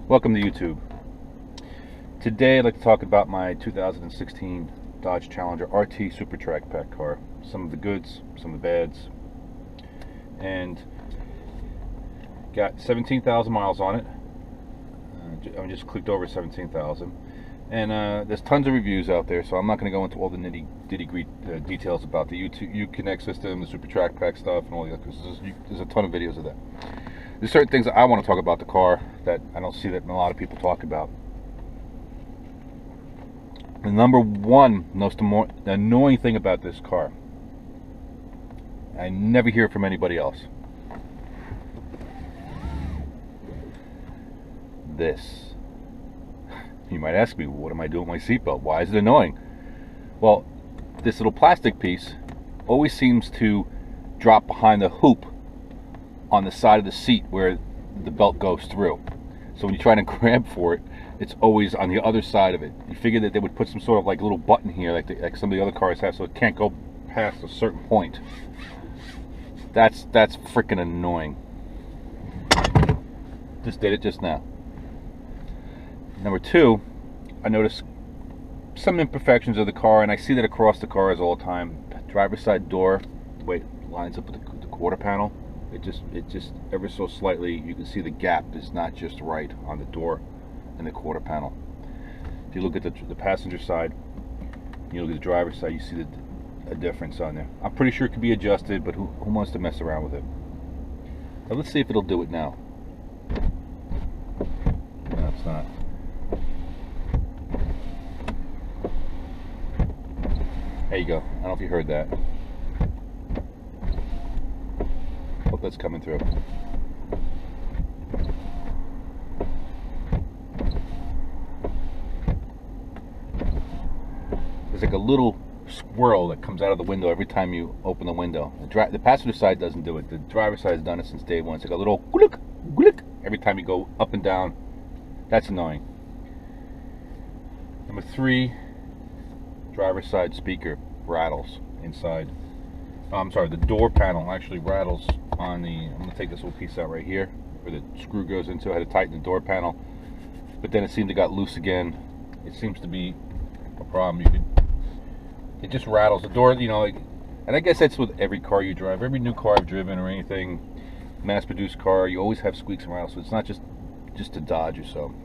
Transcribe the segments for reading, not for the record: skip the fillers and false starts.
Welcome to YouTube. Today I'd like to talk about my 2016 Dodge Challenger RT Super Track Pack car. Some of the goods, some of the bads. And got 17,000 miles on it. I just clicked over 17,000. And there's tons of reviews out there, so I'm not going to go into all the nitty-gritty details about the U-Connect system, the Super Track Pack stuff, and all the other. There's a ton of videos of that. There's certain things that I want to talk about the car that I don't see that a lot of people talk about. The number one most annoying thing about this car, I never hear from anybody else. This. You might ask me, what am I doing with my seatbelt? Why is it annoying? Well, this little plastic piece always seems to drop behind the hoop on the side of the seat where the belt goes through. So when you try to grab for it, it's always on the other side of it. You figure that they would put some sort of like little button here, like some of the other cars have, so it can't go past a certain point. That's freaking annoying. Just did it just now. Number two, I noticed some imperfections of the car, and I see that across the cars all the time. Driver's side door, the way it lines up with the quarter panel, it just ever so slightly, you can see the gap is not just right on the door and the quarter panel. If you look at the passenger side, you look at the driver's side, you see a difference on there. I'm pretty sure it can be adjusted, but who wants to mess around with it? Now let's see if it'll do it now. No, it's not. There you go. I don't know if you heard that. Hope that's coming through. There's like a little squirrel that comes out of the window every time you open the window. The passenger side doesn't do it. The driver's side has done it since day one. It's like a little gluk, gluk every time you go up and down. That's annoying. Number three, driver's side speaker rattles inside. I'm sorry, the door panel actually rattles on the, I'm going to take this little piece out right here where the screw goes into. I had to tighten the door panel, but then it seemed to got loose again. It seems to be a problem. It just rattles the door, you know, like, and I guess that's with every car you drive. Every new car I've driven or anything, mass-produced car, you always have squeaks and rattles, so it's not just a Dodge or so.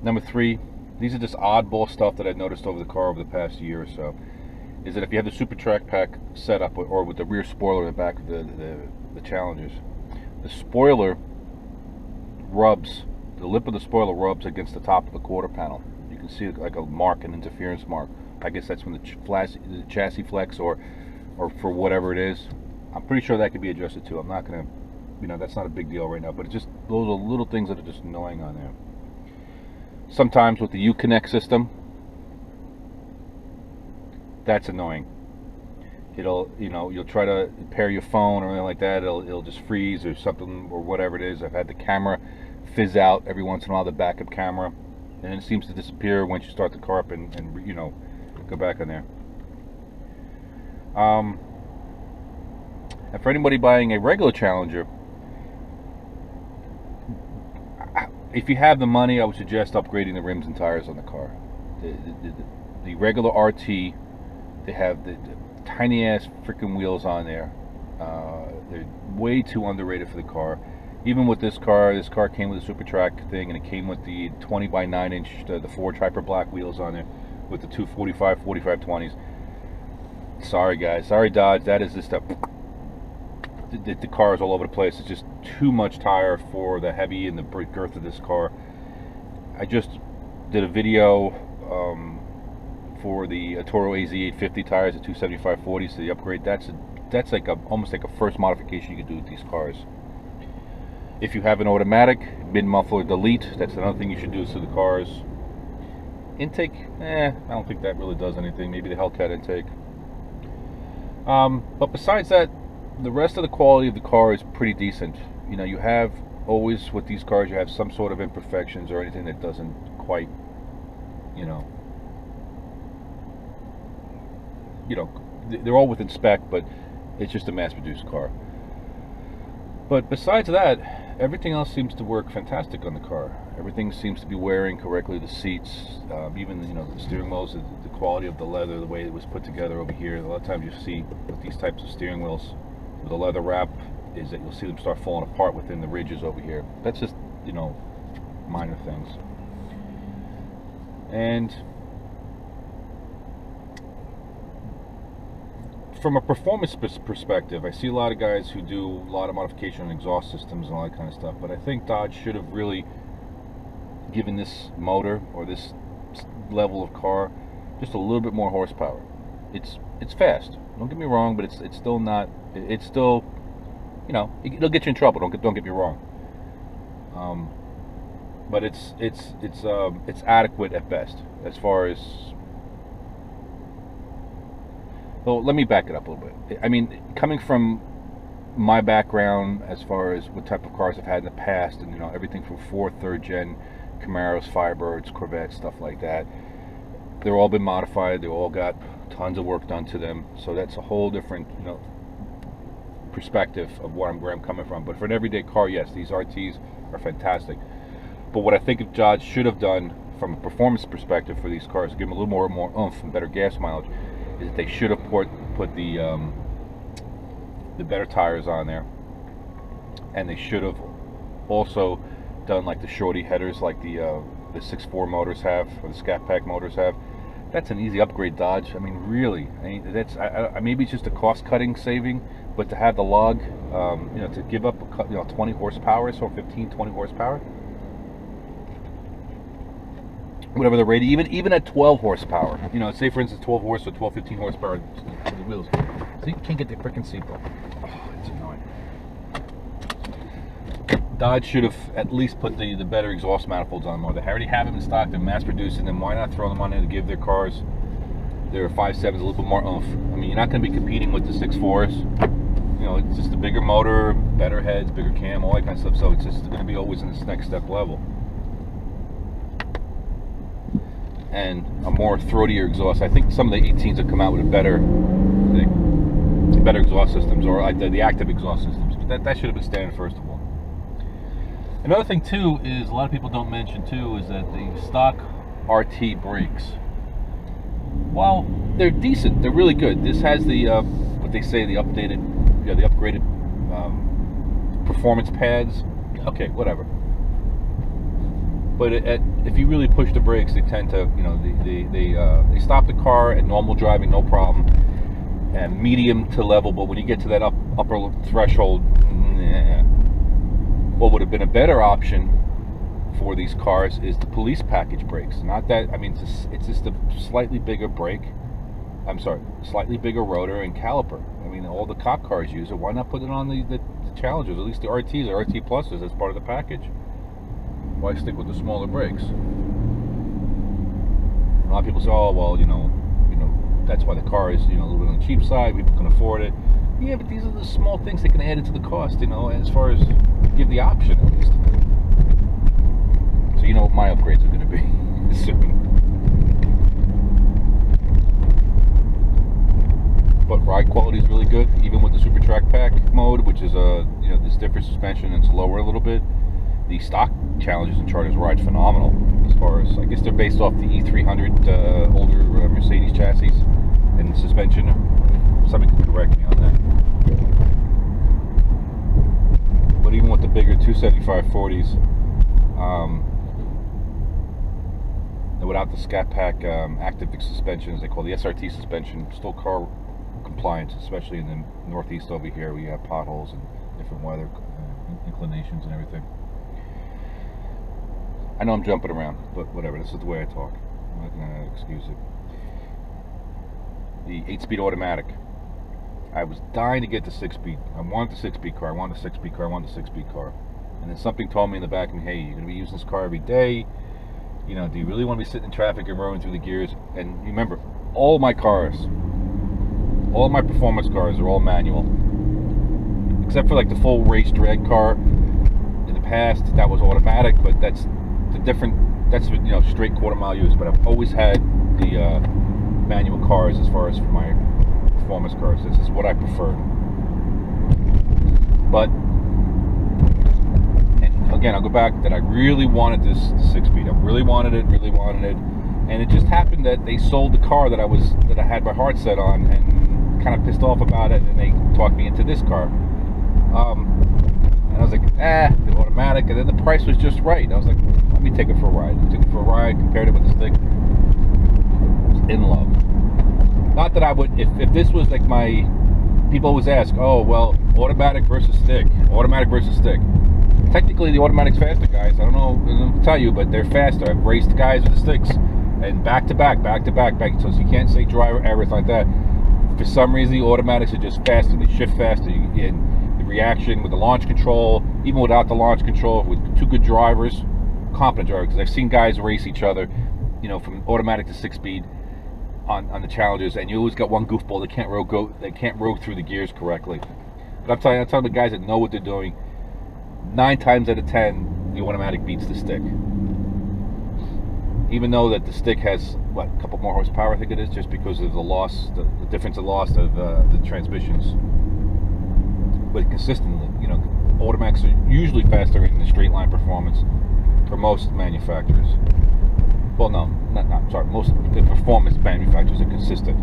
Number three, these are just oddball stuff that I've noticed over the car over the past year or so, is that if you have the Super Track Pack set up or with the rear spoiler in the back of the Challengers, the spoiler rubs, the lip of the spoiler rubs against the top of the quarter panel. You can see like a mark, an interference mark. I guess that's when the chassis flex or for whatever it is. I'm pretty sure that could be adjusted too. I'm not going to, you know, that's not a big deal right now, but it's just, those are little things that are just annoying on there. Sometimes with the U-Connect system, that's annoying. It'll, you know, you'll try to pair your phone or anything like that, it'll just freeze or something or whatever it is. I've had the camera fizz out every once in a while, the backup camera, and it seems to disappear once you start the car up and you know, go back on there. And for anybody buying a regular Challenger, if you have the money, I would suggest upgrading the rims and tires on the car. The regular RT, they have the tiny ass freaking wheels on there. They're way too underrated for the car. Even with this car came with a Super Track thing, and it came with the 20 by 9 inch, the Ford Triper Black wheels on there, with the 245 45/20s. Sorry guys, sorry Dodge, that is just the car is all over the place. It's just too much tire for the heavy and the girth of this car. I just did a video for the Toro AZ 850 tires at 275/40, so the upgrade, that's like almost like a first modification you can do with these cars. If you have an automatic mid-muffler delete, that's another thing you should do to the cars. Intake, I don't think that really does anything. Maybe the Hellcat intake. But besides that, the rest of the quality of the car is pretty decent. You know, you have always with these cars, you have some sort of imperfections or anything that doesn't quite, you know, they're all within spec, but it's just a mass-produced car. But besides that, everything else seems to work fantastic on the car. Everything seems to be wearing correctly. The seats, even the steering wheels, the quality of the leather, the way it was put together over here. A lot of times you see with these types of steering wheels with a leather wrap is that you'll see them start falling apart within the ridges over here. That's just minor things. And from a performance perspective, I see a lot of guys who do a lot of modification on exhaust systems and all that kind of stuff, but I think Dodge should have really given this motor or this level of car just a little bit more horsepower. It's fast, don't get me wrong, but it's still not, it's still, it'll get you in trouble, don't get me wrong. But it's adequate at best as far as. Well, let me back it up a little bit. I mean, coming from my background as far as what type of cars I've had in the past, and everything from 4th, 3rd gen Camaros, Firebirds, Corvettes, stuff like that, they've all been modified. They all got tons of work done to them. So that's a whole different perspective of where I'm coming from. But for an everyday car, yes, these RTs are fantastic. But what I think Dodge should have done from a performance perspective for these cars, give them a little more oomph and better gas mileage, is that they should have put the better tires on there, and they should have also done like the shorty headers, like the 6.4 motors have, or the Scat Pack motors have. That's an easy upgrade, Dodge. I mean, really. I mean, that's maybe it's just a cost-cutting saving, but to have the lug, to give up 20 horsepower, so 15, 20 horsepower. Whatever the rating, even at 12 horsepower, say for instance 12 horse or 12, 15 horsepower for the wheels, so you can't get the freaking seatbelt. Oh, it's annoying. Dodge should have at least put the better exhaust manifolds on them. They already have them in stock, they're mass producing them. Why not throw them on there to give their cars, their 5.7s, a little bit more oomph? I mean, you're not going to be competing with the 6.4s. It's just a bigger motor, better heads, bigger cam, all that kind of stuff. So it's just going to be always in this next step level. And a more throatier exhaust. I think some of the 18s have come out with a better exhaust systems, or like the active exhaust systems. But that should have been standard first of all. Another thing too is a lot of people don't mention too is that the stock RT brakes, while they're decent, they're really good. This has the what they say, the updated, the upgraded performance pads. Okay, whatever. But if you really push the brakes, they tend to, they stop the car at normal driving, no problem, and medium to level. But when you get to that upper threshold, what would have been a better option for these cars is the police package brakes. Not that, I mean, it's just a slightly bigger brake. I'm sorry, slightly bigger rotor and caliper. I mean, all the cop cars use it. Why not put it on the Challengers, at least the RTs or RT Pluses as part of the package? Why stick with the smaller brakes? A lot of people say, oh, well, that's why the car is, a little bit on the cheap side. People can afford it. Yeah, but these are the small things that can add into the cost, as far as give the option at least. So you know what my upgrades are going to be soon. But ride quality is really good, even with the Super Track Pack mode, which is this different suspension and it's lower a little bit. The stock Challengers and Chargers ride phenomenal. As far as, I guess they're based off the E300 older Mercedes chassis and suspension. Somebody can correct me on that. But even with the bigger 275/40s, without the Scat Pack active suspensions, they call the SRT suspension, still car compliant, especially in the Northeast over here where you have potholes and different weather inclinations and everything. I know I'm jumping around, but whatever, this is the way I talk. I'm not going to excuse it. The 8-speed automatic. I was dying to get the 6-speed. I wanted the 6-speed car, I wanted the 6-speed car, I wanted the 6-speed car. And then something told me in the back of me, hey, you're going to be using this car every day. Do you really want to be sitting in traffic and rowing through the gears? And remember, all my cars, all my performance cars are all manual. Except for like the full race drag car. In the past, that was automatic, but that's straight quarter-mile use. But I've always had the manual cars as far as for my performance cars. This is what I prefer. But again, I'll go back, that I really wanted this 6-speed. I really wanted it, and it just happened that they sold the car that I had my heart set on, and kind of pissed off about it, and they talked me into this car. And I was like, the automatic, and then the price was just right. I was like, let me take it for a ride. I took it for a ride, compared it with the stick. I was in love. Not that I would, if this was like people always ask, oh, well, automatic versus stick. Technically, the automatic's faster, guys. I don't know what to tell you, but they're faster. I've raced guys with the sticks, and back to back. So you can't say driver errors like that. For some reason, the automatics are just faster. They shift faster. And the reaction with the launch control, even without the launch control, with two good drivers, competent drivers, because I've seen guys race each other, from automatic to 6-speed on the Challengers, and you always got one goofball that can't row through the gears correctly. But I'm telling the guys that know what they're doing, 9 times out of 10, the automatic beats the stick. Even though that the stick has, a couple more horsepower, I think it is, just because of the loss, the difference in loss of the transmissions. But consistently, automatics are usually faster in the straight line performance for most manufacturers. Well, no, most of the performance manufacturers are consistent.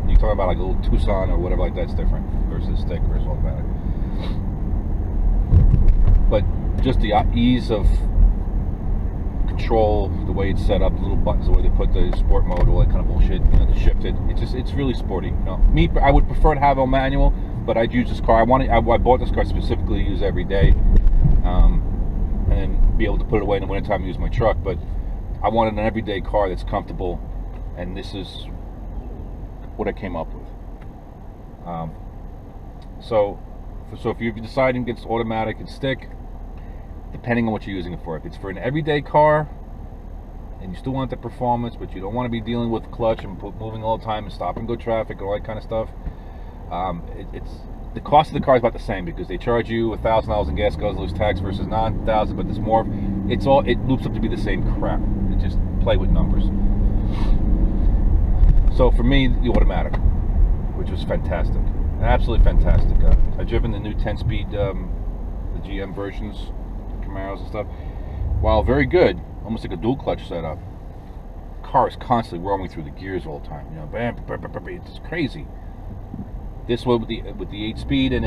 You're talking about like a little Tucson or whatever like that's different versus stick versus automatic. But just the ease of control, the way it's set up, the little buttons, the way they put the sport mode, all that kind of bullshit, to shift it. It's really sporty. Me, I would prefer to have a manual, but I'd use this car. I bought this car specifically to use every day, and be able to put it away in the wintertime and use my truck. But I wanted an everyday car that's comfortable, and this is what I came up with. So if you're deciding against automatic and stick, depending on what you're using it for. If it's for an everyday car, and you still want the performance, but you don't want to be dealing with clutch and moving all the time and stop and go traffic and all that kind of stuff, the cost of the car is about the same, because they charge you $1,000 in gas guzzlers tax versus $9,000, but there's more. It loops up to be the same crap. It just play with numbers. So for me, the automatic, which was fantastic, absolutely fantastic. I've driven the new 10-speed, the GM versions, Camaros and stuff. While very good, almost like a dual clutch setup, the car is constantly roaming through the gears all the time. It's crazy. This one with the 8-speed, and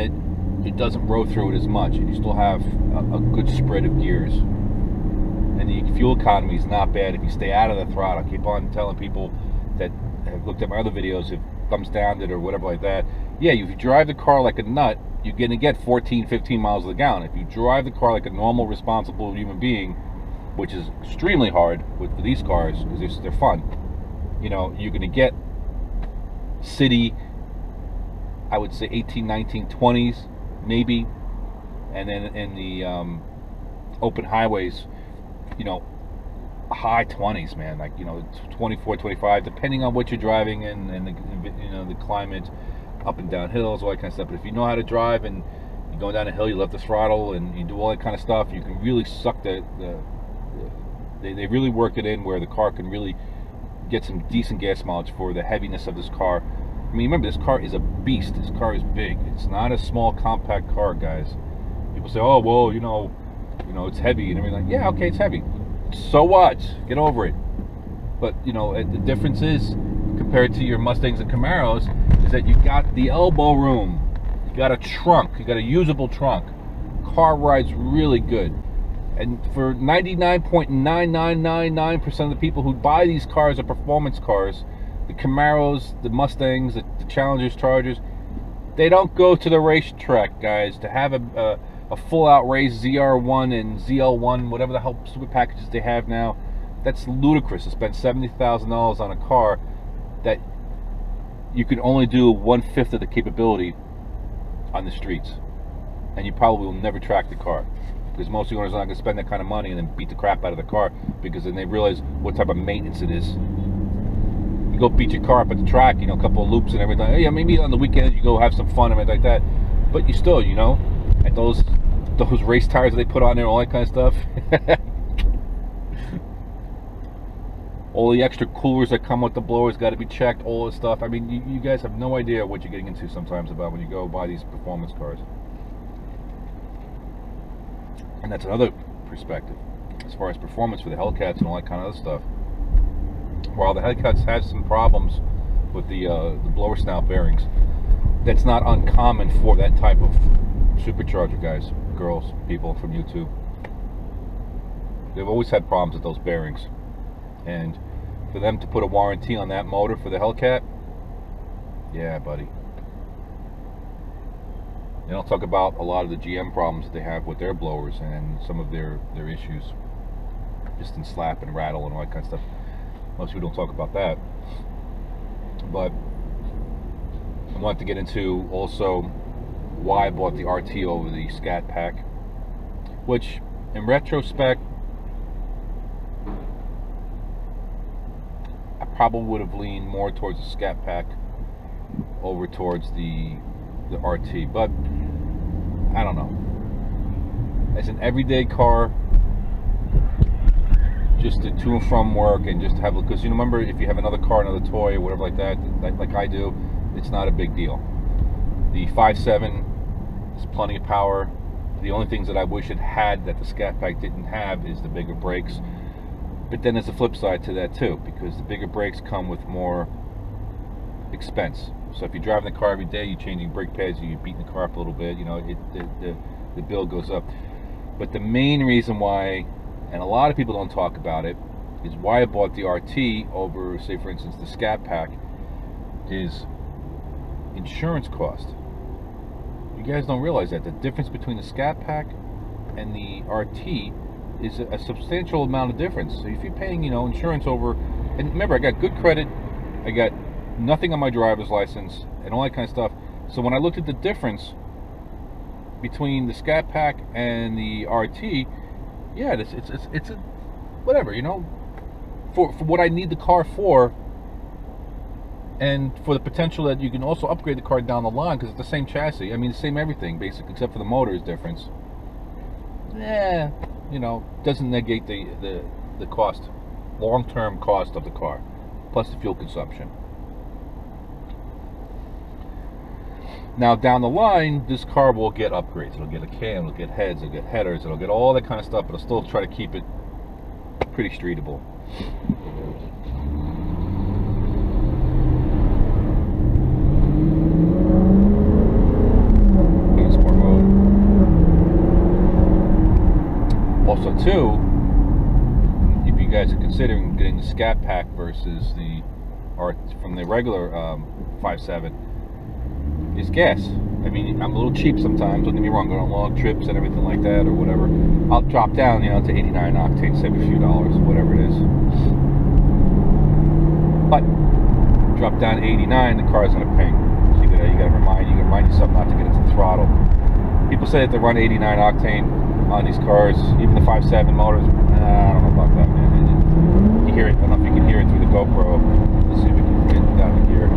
it doesn't row through it as much, and you still have a good spread of gears. And the fuel economy is not bad if you stay out of the throttle. I keep on telling people that have looked at my other videos, if thumbs down it or whatever like that. Yeah, if you drive the car like a nut, you're going to get 14, 15 miles to the gallon. If you drive the car like a normal, responsible human being, which is extremely hard for these cars because they're fun, you're going to get city, I would say 18, 19, 20s maybe, and then in the open highways, high 20s, man, like 24, 25, depending on what you're driving and the climate, up and down hills, all that kind of stuff. But if you know how to drive and you're going down a hill, you left the throttle and you do all that kind of stuff, you can really suck they really work it in where the car can really get some decent gas mileage for the heaviness of this car. I mean, remember, this car is a beast. This car is big. It's not a small, compact car, guys. People say, oh, well, it's heavy and everything. Like, yeah, okay, it's heavy. So what? Get over it. But, the difference is, compared to your Mustangs and Camaros, is that you got the elbow room. You got a trunk. You got a usable trunk. Car rides really good. And for 99.9999% of the people who buy these cars are performance cars, the Camaros, the Mustangs, the Challengers, Chargers, they don't go to the racetrack, guys. To have a full-out race ZR1 and ZL1, whatever the hell stupid packages they have now, that's ludicrous to spend $70,000 on a car that you can only do 1/5 of the capability on the streets, and you probably will never track the car, because most of the owners are not going to spend that kind of money and then beat the crap out of the car, because then they realize what type of maintenance it is. You go beat your car up at the track, a couple of loops and everything. Yeah, maybe on the weekend you go have some fun and everything like that, but you still, and those race tires that they put on there, all that kind of stuff. All the extra coolers that come with the blowers got to be checked, all this stuff. I mean, you guys have no idea what you're getting into sometimes about when you go buy these performance cars. And that's another perspective. As far as performance for the Hellcats and all that kind of other stuff, while the Hellcats has some problems with the blower snout bearings, that's not uncommon for that type of supercharger, guys, girls, people from YouTube. They've always had problems with those bearings, and for them to put a warranty on that motor for the Hellcat, yeah, buddy. They don't talk about a lot of the GM problems that they have with their blowers and some of their issues, just in slap and rattle and all that kind of stuff. Most people don't talk about that. But I wanted to get into also why I bought the RT over the Scat Pack, which in retrospect I probably would have leaned more towards the Scat Pack over towards the RT, but I don't know. As an everyday car, just to and from work and just have, because you remember, if you have another car, another toy or whatever like that, like I do, it's not a big deal. The 5.7 is plenty of power. The only things that I wish it had that the Scat Pack didn't have is the bigger brakes. But then there's a flip side to that too, because the bigger brakes come with more expense. So if you're driving the car every day, you're changing brake pads, you're beating the car up a little bit, you know, the bill goes up. But the main reason why, and a lot of people don't talk about it, is why I bought the RT over, say for instance, the Scat Pack, is insurance cost. You guys don't realize that the difference between the Scat Pack and the RT is a substantial amount of difference. So if you're paying, you know, insurance over, and remember, I got good credit, I got nothing on my driver's license and all that kind of stuff. So when I looked at the difference between the Scat Pack and the RT, yeah, it's a whatever, you know, for what I need the car for, and for the potential that you can also upgrade the car down the line, because it's the same chassis. I mean, the same everything basically, except for the motor is different. Yeah, you know, doesn't negate the cost, long-term cost of the car, plus the fuel consumption. Now down the line, this car will get upgrades. It'll get a cam, it'll get heads, it'll get headers, it'll get all that kind of stuff, but it'll still try to keep it pretty streetable. Sport mode. Also too, if you guys are considering getting the Scat Pack versus the from the regular 5.7, is gas. I mean, I'm a little cheap sometimes, don't get me wrong, going on long trips and everything like that or whatever. I'll drop down, you know, to 89 octane, save a few dollars, whatever it is. But drop down to 89, the car's gonna ping. So you gotta remind yourself not to get into the throttle. People say that they run 89 octane on these cars, even the 5.7 motors. I don't know about that, man. You hear it, I don't know if you can hear it through the GoPro. Let's see if we can get it down here.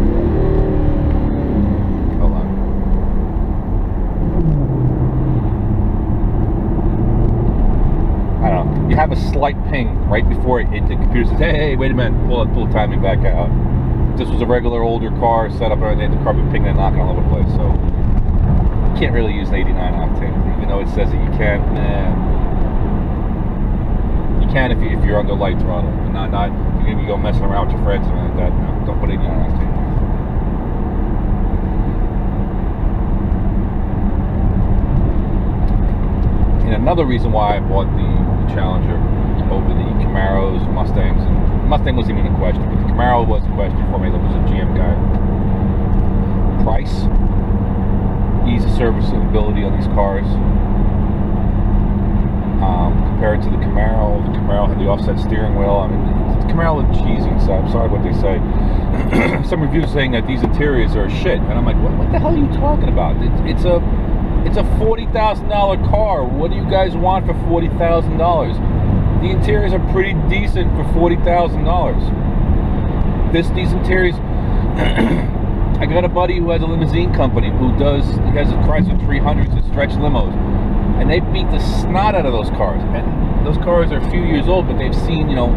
I don't know. You have a slight ping right before the computer says, hey, wait a minute, pull the timing back out. If this was a regular older car set up and the car would be pinging and knocking all over the place. So you can't really use an 89 octane, even though it says that you can. You can if you're under light throttle, but not if you're gonna be going messing around with your friends and like that. No, don't put 89 octane. And another reason why I bought the Challenger over the Camaros, Mustangs, and Mustang wasn't even a question, but the Camaro was a question for me. That was a GM guy. Price, ease of serviceability on these cars. Compared to the Camaro had the offset steering wheel. I mean, the Camaro looked cheesy, so I'm sorry what they say. Some reviews saying that these interiors are shit, and I'm like, what the hell are you talking about? It's a $40,000 car. What do you guys want for $40,000? The interiors are pretty decent for $40,000. These interiors. I got a buddy who has a limousine company who has a Chrysler 300s and stretch limos, and they beat the snot out of those cars. And those cars are a few years old, but they've seen, you know,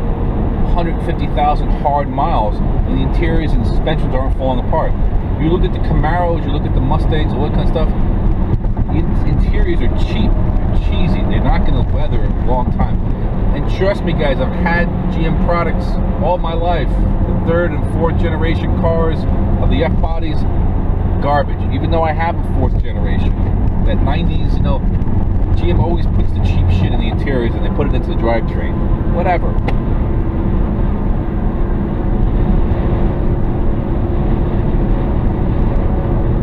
150,000 hard miles, and the interiors and suspensions aren't falling apart. You look at the Camaros, you look at the Mustangs, all that kind of stuff. The interiors are cheap. cheesy. They're not going to weather a long time. And trust me, guys, I've had GM products all my life. The third and fourth generation cars of the F bodies, garbage. Even though I have a fourth generation, that 90s, you know, GM always puts the cheap shit in the interiors and they put it into the drivetrain. Whatever.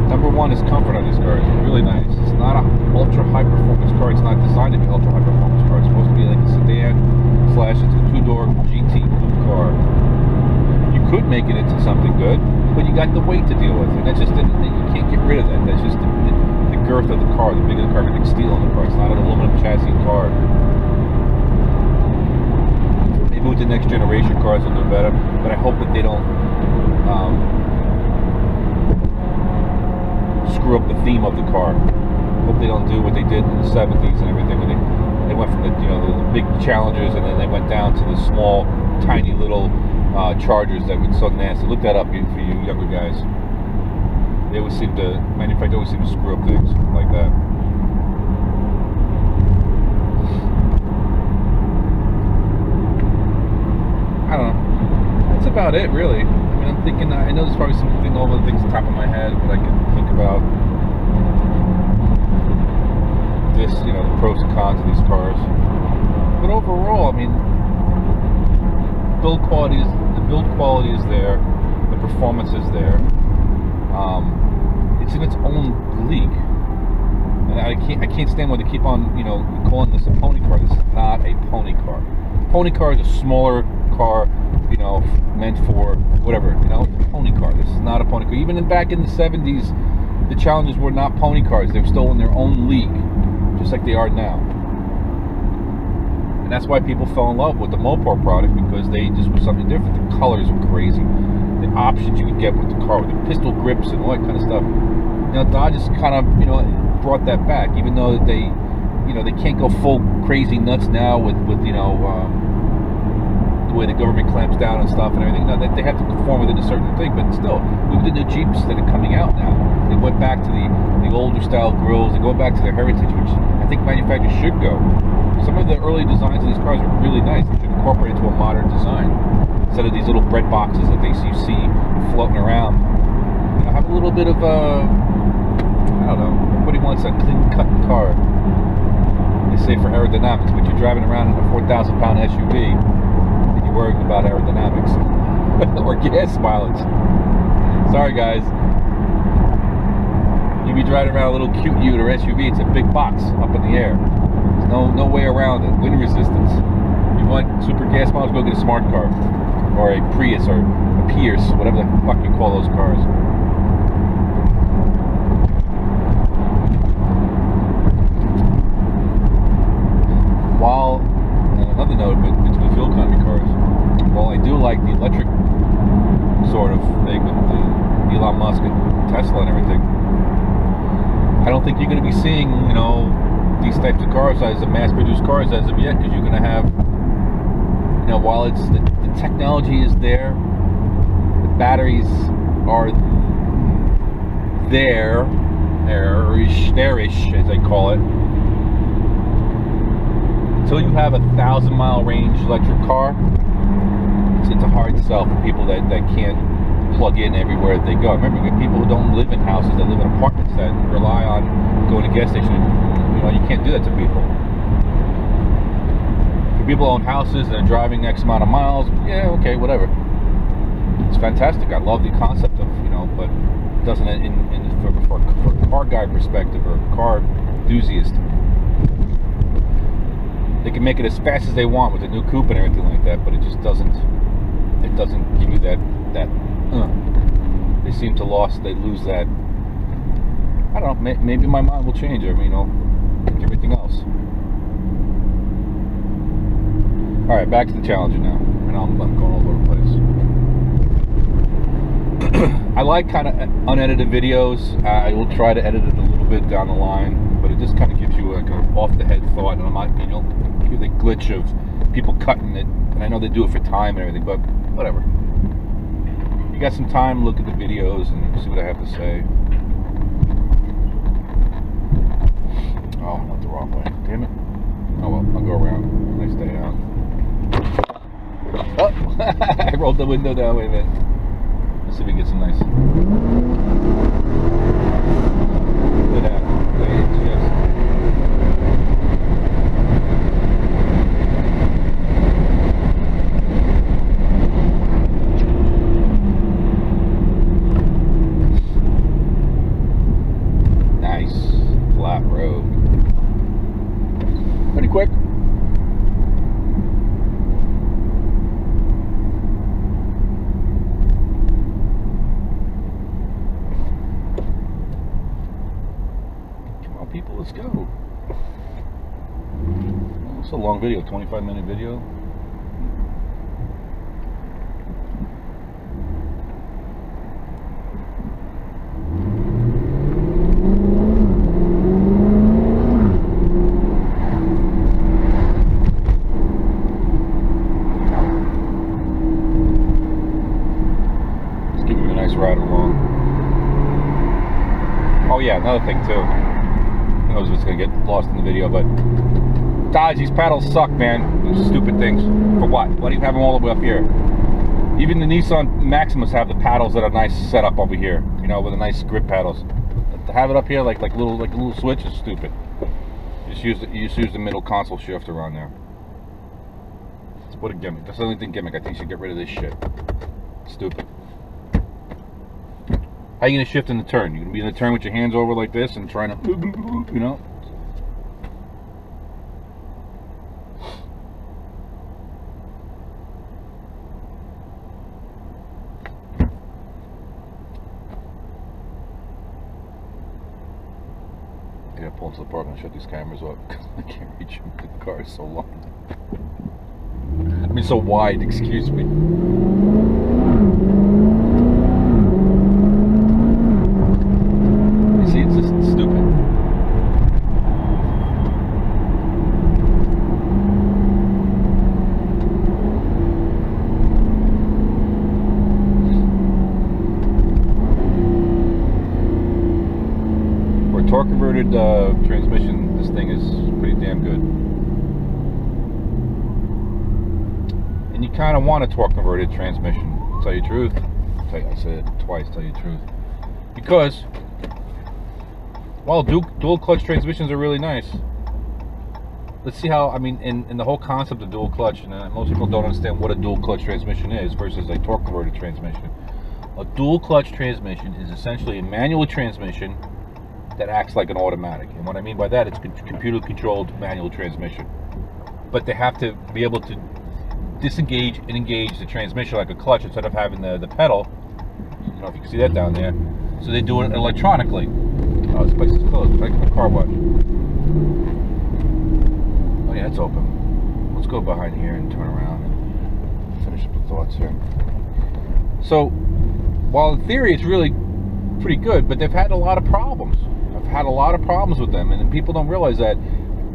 Number one is comfort on these cars. It's really nice. It's not an ultra high performance car. It's not designed to be ultra high performance car. It's supposed to be like a sedan slash it's a two-door GT coupe car. You could make it into something good, but you got the weight to deal with, and that's just you can't get rid of that. That's just the girth of the car. The bigger the car, everything's steel in the car. It's not an aluminum chassis car. Maybe with the next generation cars will do better, but I hope that they don't screw up the theme of the car. Hope they don't do what they did in the 70s and everything. When they went from the the big Challengers, and then they went down to the small, tiny little Chargers that were so nasty. Look that up for you younger guys. They always seem to, manufacturers always seem to screw up things like that. I don't know. That's about it, really. I mean, I'm thinking, I know there's probably something, all the things on top of my head, but I can think about this, the pros and cons of these cars. But overall, I mean, the build quality is there, the performance is there. It's in its own league, and I can't stand when they keep on calling this a pony car. This is not a pony car. Pony car is a smaller car, meant for whatever, pony car. This is not a pony car. Even back in the 70s, the Challengers were not pony cars. They were still in their own league, just like they are now. And that's why people fell in love with the Mopar product, because they just were something different. The colors were crazy. The options you could get with the car, with the pistol grips and all that kind of stuff. Dodge has kind of, brought that back, even though they, they can't go full crazy nuts now with the way the government clamps down and stuff and everything. Now, they have to conform within a certain thing, but still, look at the new Jeeps that are coming out now. They went back to the older style grills. They go back to their heritage, which I think manufacturers should go. Some of the early designs of these cars are really nice. They should incorporate into a modern design instead of these little bread boxes that you see floating around. Have a little bit of I don't know. Everybody wants a clean-cut car. They say for aerodynamics, but you're driving around in a 4,000-pound SUV and you're worried about aerodynamics or gas mileage. Sorry, guys. You be driving around a little cute ute or SUV. It's a big box up in the air. There's no way around it. Wind resistance. You want super gas mileage? Go get a smart car, or a Prius, or a Pierce, whatever the fuck you call those cars. While, on another note, between fuel economy cars, while I do like the electric sort of thing with the Elon Musk and Tesla and everything, I don't think you're going to be seeing, these types of cars as the mass-produced cars as of yet, because you're going to have, while it's the technology is there, the batteries are there-ish, as I call it. Until you have a 1,000-mile range electric car, it's a hard sell for people that can't plug in everywhere they go. Remember, you get people who don't live in houses, that live in apartments, that rely on going to gas station. You can't do that to people. For people who own houses and are driving X amount of miles, yeah, okay, whatever. It's fantastic. I love the concept of, but it doesn't, for a car guy perspective or a car enthusiast, they can make it as fast as they want with a new coupe and everything like that, but it just doesn't give you that they seem to lose that. I don't know, maybe my mind will change, like everything else. Alright, back to the Challenger now. And I'm going all over the place. I like kind of unedited videos. I will try to edit it a little bit down the line, but it just kind of gives you like an off-the-head thought, and I'm not, hear the glitch of people cutting it, and I know they do it for time and everything, but whatever. You got some time, look at the videos and see what I have to say. Oh, I went the wrong way. Damn I rolled the window down. Wait a minute. Let's see if we get some nice. Look at that. Nice flat road. Pretty quick. People, let's go. It's a long video, 25-minute video. Let's give you a nice ride along. Oh yeah, another thing too. I was just gonna get lost in the video, but Dodge, these paddles suck, man. Those stupid things. For what? Why do you have them all the way up here? Even the Nissan Maximas have the paddles that are nice set up over here, you know, with the nice grip paddles. To have it up here like a little switch is stupid. You just use the middle console shifter on there. What a gimmick. That's the only thing gimmick. I think you should get rid of this shit. Stupid. How are you going to shift in the turn? You're going to be in the turn with your hands over like this and trying to, you know? I got to pull into the park and shut these cameras off because I can't reach them. The car is so long. I mean, so wide, excuse me. It's just stupid. For a torque converted transmission, this thing is pretty damn good. And you kind of want a torque converted transmission, to tell you the truth. I said it twice, tell you the truth. Because while dual clutch transmissions are really nice, let's see how, I mean, in the whole concept of dual clutch, and most people don't understand what a dual clutch transmission is versus a torque converted transmission. A dual clutch transmission is essentially a manual transmission that acts like an automatic. And what I mean by that, it's computer controlled manual transmission. But they have to be able to disengage and engage the transmission like a clutch instead of having the pedal. I don't know if you can see that down there. So they do it electronically. Oh, this place is closed. Back to the car wash. Oh yeah, it's open. Let's go behind here and turn around and finish up the thoughts here. So, while in theory it's really pretty good, but they've had a lot of problems. I've had a lot of problems with them, and people don't realize that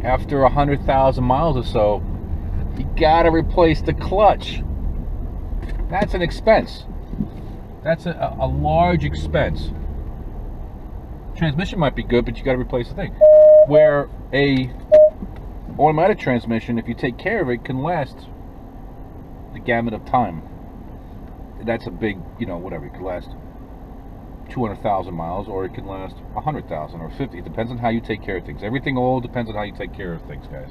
after 100,000 miles or so, you gotta replace the clutch. That's an expense. That's a large expense. Transmission might be good, but you got to replace the thing. Where a automatic transmission, if you take care of it, can last the gamut of time. That's a big, you know, whatever. It could last 200,000 miles, or it can last 100,000 or 50. It depends on how you take care of things. Everything all depends on how you take care of things, guys.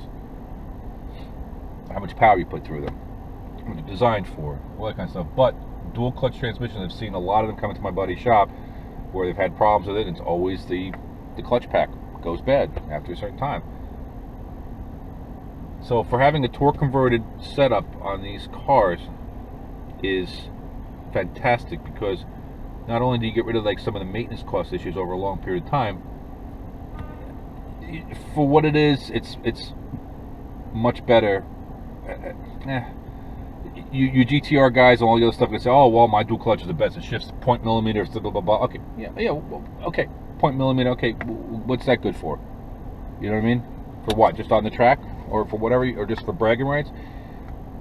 How much power you put through them, what they're designed for, all that kind of stuff. But dual clutch transmissions, I've seen a lot of them come into my buddy's shop where they've had problems with it, and it's always the clutch pack goes bad after a certain time. So for having a torque converted setup on these cars is fantastic, because not only do you get rid of like some of the maintenance cost issues over a long period of time, for what it is, it's much better. You GTR guys and all the other stuff can say, oh well, my dual clutch is the best, it shifts 0.mm, blah blah blah. Okay, yeah, okay, 0.mm. Okay, what's that good for? You know what I mean? For what? Just on the track, or for whatever, or just for bragging rights?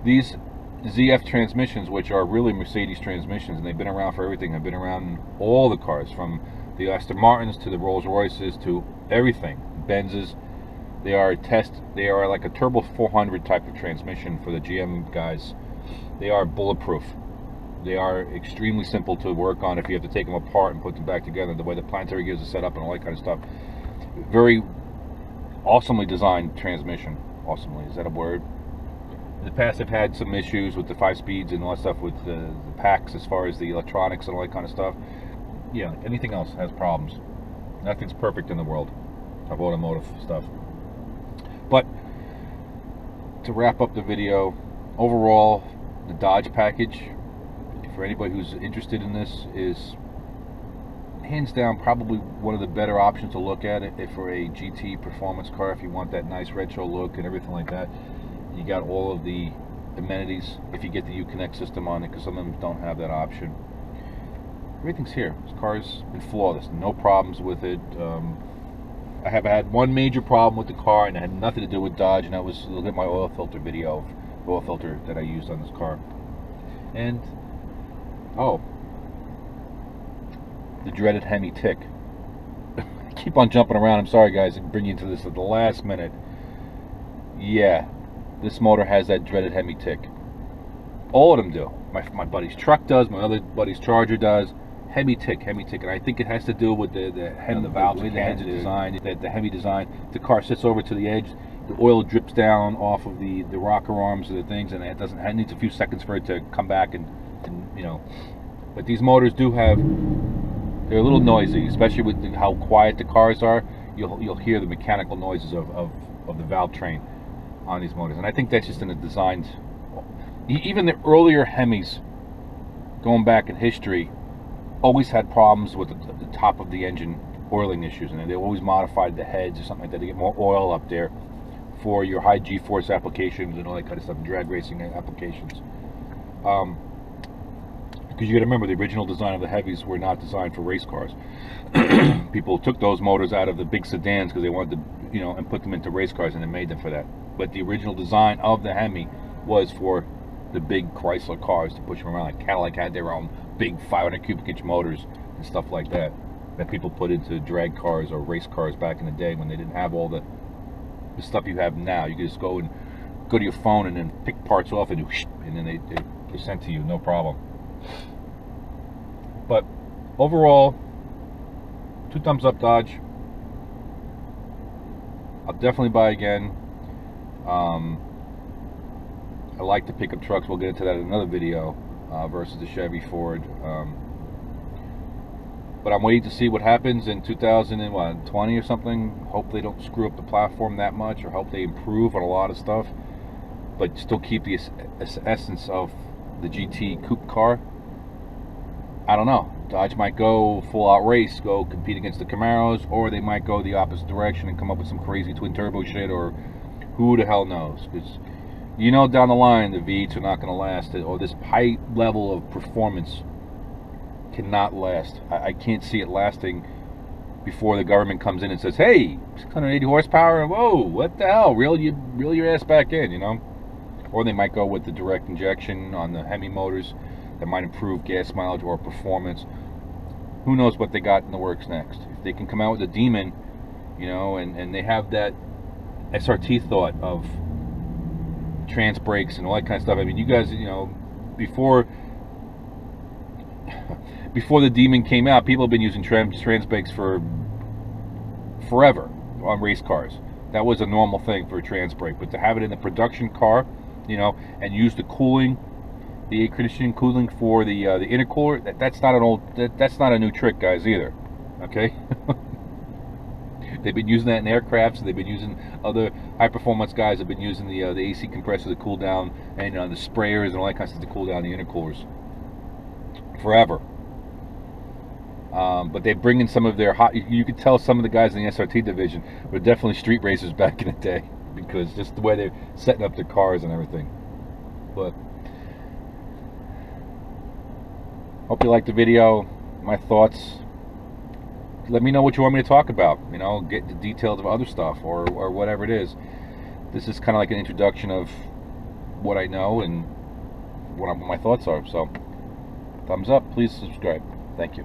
These ZF transmissions, which are really Mercedes transmissions, and they've been around for everything. They've been around in all the cars, from the Aston Martins to the Rolls Royces to everything, Benzes. They are like a turbo 400 type of transmission for the GM guys. They are bulletproof. They are extremely simple to work on if you have to take them apart and put them back together, the way the planetary gears are set up and all that kind of stuff. Very awesomely designed transmission. Awesomely, is that a word? In the past, I've had some issues with the 5 speeds and all that stuff with the packs as far as the electronics and all that kind of stuff. Yeah, anything else has problems. Nothing's perfect in the world of automotive stuff. But to wrap up the video, overall, the Dodge package, for anybody who's interested in this, is hands down probably one of the better options to look at it for a GT performance car. If you want that nice retro look and everything like that, you got all of the amenities if you get the Uconnect system on it, because some of them don't have that option. Everything's here. This car's been flawless, no problems with it. I have had one major problem with the car, and it had nothing to do with Dodge, and that was, look at my oil filter video, oil filter that I used on this car. And oh, the dreaded Hemi tick. I keep on jumping around. I'm sorry guys, I bring you into this at the last minute. Yeah, this motor has that dreaded Hemi tick. All of them do. My buddy's truck does, my other buddy's Charger does. Hemi tick, and I think it has to do with the valves, the way the heads are designed, the Hemi design. The car sits over to the edge, the oil drips down off of the rocker arms of the things, and it needs a few seconds for it to come back and you know. But these motors do have, they're a little noisy, especially with how quiet the cars are. You'll hear the mechanical noises of the valve train on these motors, and I think that's just in the design. Even the earlier Hemis, going back in history, always had problems with the top of the engine oiling issues, and they always modified the heads or something like that to get more oil up there for your high G-force applications and all that kind of stuff, drag racing applications. Because you got to remember, the original design of the Heavies were not designed for race cars. People took those motors out of the big sedans because they wanted to, you know, and put them into race cars, and they made them for that. But the original design of the Hemi was for the big Chrysler cars, to push them around. Like Cadillac had their own big 500 cubic inch motors and stuff like that people put into drag cars or race cars back in the day when they didn't have all the stuff you have now. You could just go to your phone and then pick parts off and then they're sent to you, no problem. But overall, 2 thumbs up Dodge. I'll definitely buy again. I like to pick up trucks. We'll get into that in another video, versus the Chevy, Ford. But I'm waiting to see what happens in 2020 or something. Hope they don't screw up the platform that much, or hope they improve on a lot of stuff, but still keep the essence of the GT coupe car. I don't know. Dodge might go full out race, go compete against the Camaros, or they might go the opposite direction and come up with some crazy twin turbo shit, or who the hell knows? Because you know, down the line, the V8s are not going to last, or this high level of performance cannot last. I can't see it lasting before the government comes in and says, hey, 680 horsepower, whoa, what the hell, reel your ass back in, you know? Or they might go with the direct injection on the Hemi motors that might improve gas mileage or performance. Who knows what they got in the works next? If they can come out with a Demon, you know, and they have that SRT thought of trans brakes and all that kind of stuff. I mean, you guys, you know, before the Demon came out, people have been using trans brakes for forever on race cars. That was a normal thing for a trans brake, but to have it in the production car, you know, and use the cooling, the air conditioning cooling for the intercooler, that's not a new trick, guys, either. Okay. They've been using that in aircrafts. They've been using, other high-performance guys have been using the AC compressor to cool down, and the sprayers and all that kind of stuff to cool down the intercoolers forever. But they bring in some of their hot. You could tell some of the guys in the SRT division were definitely street racers back in the day, because just the way they're setting up their cars and everything. But hope you liked the video. My thoughts. Let me know what you want me to talk about. You know, get the details of other stuff or whatever it is. This is kind of like an introduction of what I know and what my thoughts are. So, thumbs up. Please subscribe. Thank you.